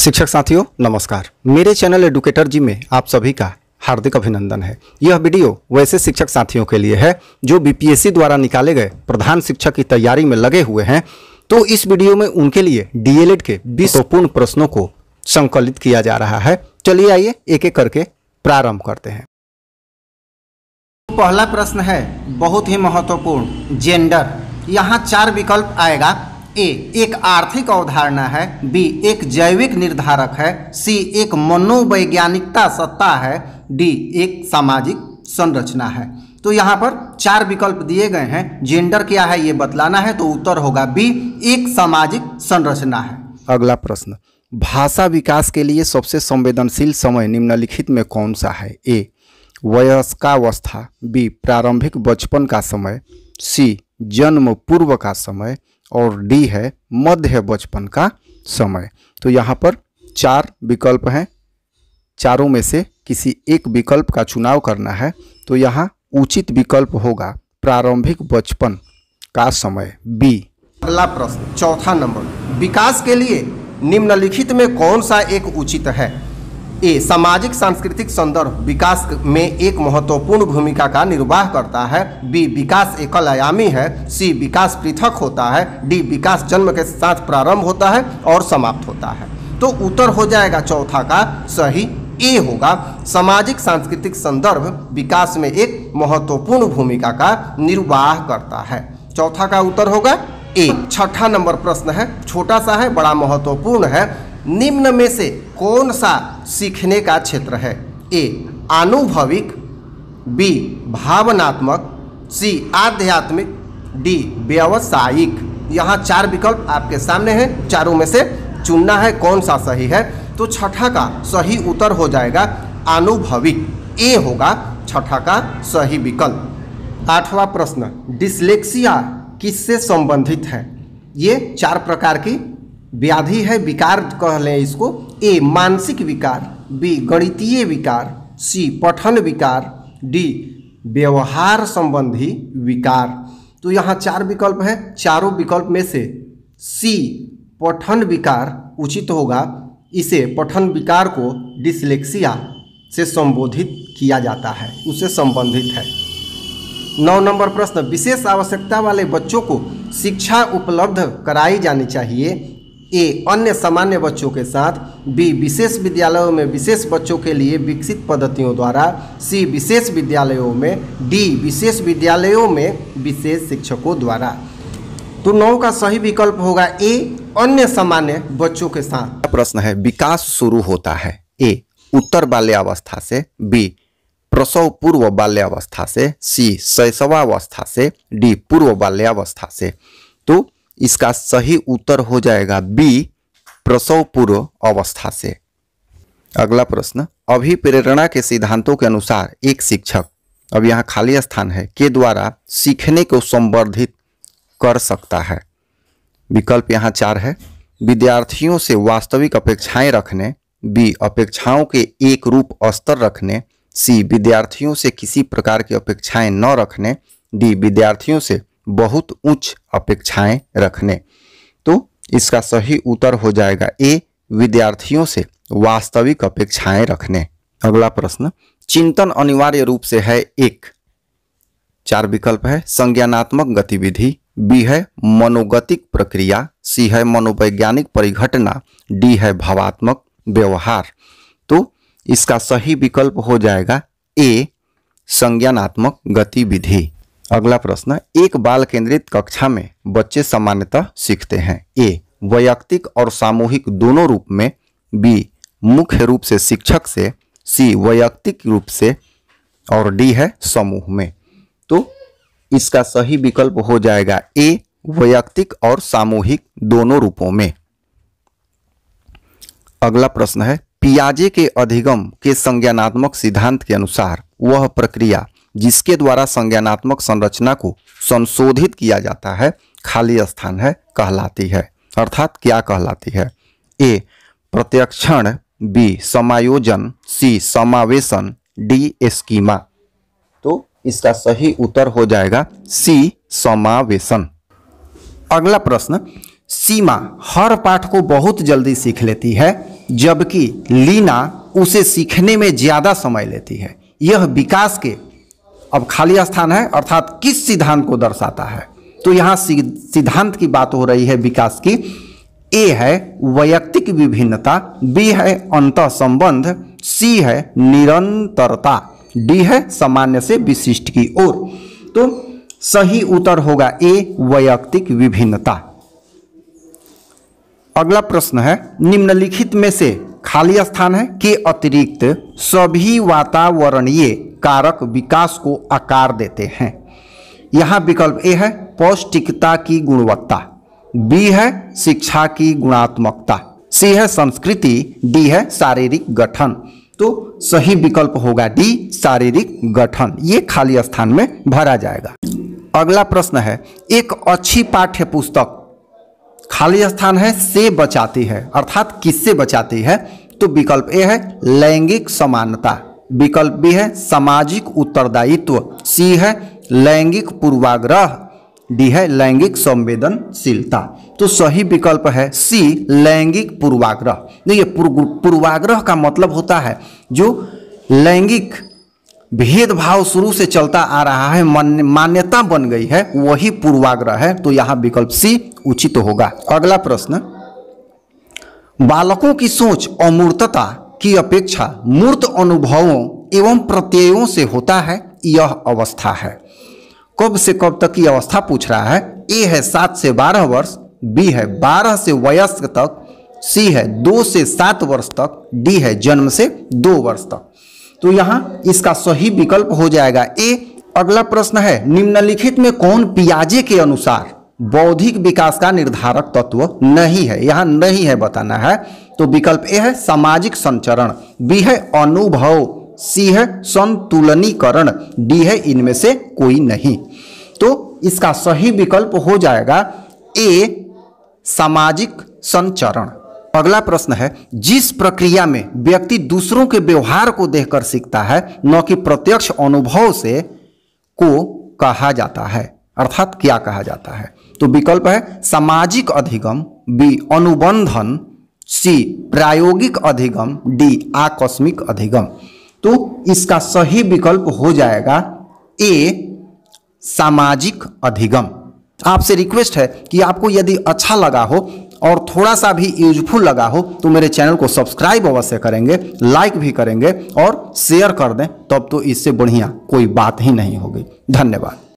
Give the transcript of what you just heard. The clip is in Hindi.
शिक्षक साथियों नमस्कार। मेरे चैनल एडुकेटर जी में आप सभी का हार्दिक अभिनंदन है। यह वीडियो वैसे शिक्षक साथियों के लिए है जो बीपीएससी द्वारा निकाले गए प्रधान शिक्षक की तैयारी में लगे हुए हैं। तो इस वीडियो में उनके लिए डीएलएड के 20 महत्वपूर्ण प्रश्नों को संकलित किया जा रहा है। चलिए आइए एक एक करके प्रारंभ करते हैं। पहला प्रश्न है बहुत ही महत्वपूर्ण, जेंडर। यहाँ 4 विकल्प आएगा। ए एक आर्थिक अवधारणा है, बी एक जैविक निर्धारक है, सी एक मनोवैज्ञानिकता सत्ता है, डी एक सामाजिक संरचना है। तो यहाँ पर 4 विकल्प दिए गए हैं। जेंडर क्या है ये बतलाना है, तो उत्तर होगा बी एक सामाजिक संरचना है। अगला प्रश्न, भाषा विकास के लिए सबसे संवेदनशील समय निम्नलिखित में कौन सा है? ए वयस्कावस्था, बी प्रारंभिक बचपन का समय, सी जन्म पूर्व का समय और डी है मध्य बचपन का समय। तो यहाँ पर 4 विकल्प हैं, चारों में से किसी एक विकल्प का चुनाव करना है। तो यहाँ उचित विकल्प होगा प्रारंभिक बचपन का समय, बी। अगला प्रश्न चौथा नंबर, विकास के लिए निम्नलिखित में कौन सा एक उचित है? ए सामाजिक सांस्कृतिक संदर्भ विकास में एक महत्वपूर्ण भूमिका का निर्वाह करता है, बी विकास एकल आयामी है, सी विकास पृथक होता है, डी विकास जन्म के साथ प्रारंभ होता है और समाप्त होता है। तो उत्तर हो जाएगा चौथा का सही ए होगा। सामाजिक सांस्कृतिक संदर्भ विकास में एक महत्वपूर्ण भूमिका का निर्वाह करता है। चौथा का उत्तर होगा ए। छठा नंबर प्रश्न है, छोटा सा है, बड़ा महत्वपूर्ण है। निम्न में से कौन सा सीखने का क्षेत्र है? ए आनुभविक, बी भावनात्मक, सी आध्यात्मिक, डी व्यावसायिक। यहाँ 4 विकल्प आपके सामने हैं, चारों में से चुनना है कौन सा सही है। तो छठा का सही उत्तर हो जाएगा आनुभविक, ए होगा छठा का सही विकल्प। 8वां प्रश्न, डिस्लेक्सिया किससे संबंधित है? ये 4 प्रकार की व्याधि है, विकार कह लें इसको। ए मानसिक विकार, बी गणितीय विकार, सी पठन विकार, डी व्यवहार संबंधी विकार। तो यहाँ 4 विकल्प हैं, चारों विकल्प में से सी पठन विकार उचित होगा। इसे पठन विकार को डिस्लेक्सिया से संबोधित किया जाता है, उससे संबंधित है। 9 नंबर प्रश्न, विशेष आवश्यकता वाले बच्चों को शिक्षा उपलब्ध कराई जानी चाहिए। ए अन्य सामान्य बच्चों के साथ, बी विशेष विद्यालयों में विशेष बच्चों के लिए विकसित पद्धतियों द्वारा, सी विशेष विद्यालयों में, डी विशेष विद्यालयों में विशेष शिक्षकों द्वारा। तो 9 का सही विकल्प होगा ए अन्य सामान्य बच्चों के साथ। प्रश्न है, विकास शुरू होता है ए उत्तर बाल्यावस्था से, बी प्रसव पूर्व बाल्यावस्था से, सी शैशवावस्था से, डी पूर्व बाल्यावस्था से। तो इसका सही उत्तर हो जाएगा बी प्रसव पूर्व अवस्था से। अगला प्रश्न, अभिप्रेरणा के सिद्धांतों के अनुसार एक शिक्षक, अब यहाँ खाली स्थान है, के द्वारा सीखने को संवर्धित कर सकता है। विकल्प यहाँ 4 है। विद्यार्थियों से वास्तविक अपेक्षाएं रखने, बी अपेक्षाओं के एक रूप स्तर रखने, सी विद्यार्थियों से किसी प्रकार की अपेक्षाएं न रखने, डी विद्यार्थियों से बहुत उच्च अपेक्षाएं रखने। तो इसका सही उत्तर हो जाएगा ए विद्यार्थियों से वास्तविक अपेक्षाएं रखने। अगला प्रश्न, चिंतन अनिवार्य रूप से है एक, 4 विकल्प है, संज्ञानात्मक गतिविधि, बी है मनोगतिक प्रक्रिया, सी है मनोवैज्ञानिक परिघटना, डी है भावात्मक व्यवहार। तो इसका सही विकल्प हो जाएगा ए संज्ञानात्मक गतिविधि। अगला प्रश्न, एक बाल केंद्रित कक्षा में बच्चे सामान्यतः सीखते हैं। ए वैयक्तिक और सामूहिक दोनों रूप में, बी मुख्य रूप से शिक्षक से, सी वैयक्तिक रूप से और डी है समूह में। तो इसका सही विकल्प हो जाएगा ए वैयक्तिक और सामूहिक दोनों रूपों में। अगला प्रश्न है, पियाजे के अधिगम के संज्ञानात्मक सिद्धांत के अनुसार वह प्रक्रिया जिसके द्वारा संज्ञानात्मक संरचना को संशोधित किया जाता है, खाली स्थान है, कहलाती है। अर्थात क्या कहलाती है? ए प्रत्यक्षण, बी समायोजन, सी समावेशन, डी स्कीमा। तो इसका सही उत्तर हो जाएगा सी समावेशन। अगला प्रश्न, सीमा हर पाठ को बहुत जल्दी सीख लेती है। जबकि लीना उसे सीखने में ज़्यादा समय लेती है। यह विकास के, अब खाली स्थान है अर्थात किस सिद्धांत को दर्शाता है, तो यहाँ सिद्धांत की बात हो रही है विकास की। ए है वैयक्तिक विभिन्नता, बी है अंतः संबंध, सी है निरंतरता, डी है सामान्य से विशिष्ट की ओर। तो सही उत्तर होगा ए वैयक्तिक विभिन्नता। अगला प्रश्न है निम्नलिखित में से खाली स्थान है के अतिरिक्त सभी वातावरणीय कारक विकास को आकार देते हैं। यहाँ विकल्प ए है पौष्टिकता की गुणवत्ता, बी है शिक्षा की गुणात्मकता, सी है संस्कृति, डी है शारीरिक गठन। तो सही विकल्प होगा डी शारीरिक गठन, ये खाली स्थान में भरा जाएगा। अगला प्रश्न है एक अच्छी पाठ्य पुस्तक खाली स्थान है से बचाती है, अर्थात किससे बचाती है, तो विकल्प ए है लैंगिक समानता, विकल्प बी है सामाजिक उत्तरदायित्व, सी है लैंगिक पूर्वाग्रह, डी है लैंगिक संवेदनशीलता। तो सही विकल्प है सी लैंगिक पूर्वाग्रह। देखिए पूर्वाग्रह का मतलब होता है जो लैंगिक भेदभाव शुरू से चलता आ रहा है, मान्यता बन गई है, वही पूर्वाग्रह है। तो यहाँ विकल्प सी उचित होगा। अगला प्रश्न बालकों की सोच अमूर्तता की अपेक्षा मूर्त अनुभवों एवं प्रत्ययों से होता है, यह अवस्था है। कब से कब तक की अवस्था पूछ रहा है। ए है 7 से 12 वर्ष, बी है 12 से वयस्क तक, सी है 2 से 7 वर्ष तक, डी है जन्म से 2 वर्ष तक। तो यहाँ इसका सही विकल्प हो जाएगा ए। अगला प्रश्न है निम्नलिखित में कौन पियाजे के अनुसार बौद्धिक विकास का निर्धारक तत्व नहीं है, यहाँ नहीं है बताना है। तो विकल्प ए है सामाजिक संचरण, बी है अनुभव, सी है संतुलनीकरण, डी है इनमें से कोई नहीं। तो इसका सही विकल्प हो जाएगा ए सामाजिक संचरण। अगला प्रश्न है जिस प्रक्रिया में व्यक्ति दूसरों के व्यवहार को देखकर सीखता है न कि प्रत्यक्ष अनुभव से, को कहा जाता है, अर्थात क्या कहा जाता है। तो विकल्प है सामाजिक अधिगम, बी अनुबंधन, सी प्रायोगिक अधिगम, डी आकस्मिक अधिगम। तो इसका सही विकल्प हो जाएगा ए सामाजिक अधिगम। आपसे रिक्वेस्ट है कि आपको यदि अच्छा लगा हो और थोड़ा सा भी यूजफुल लगा हो तो मेरे चैनल को सब्सक्राइब अवश्य करेंगे, लाइक भी करेंगे और शेयर कर दें, तब तो इससे बढ़िया कोई बात ही नहीं होगी। धन्यवाद।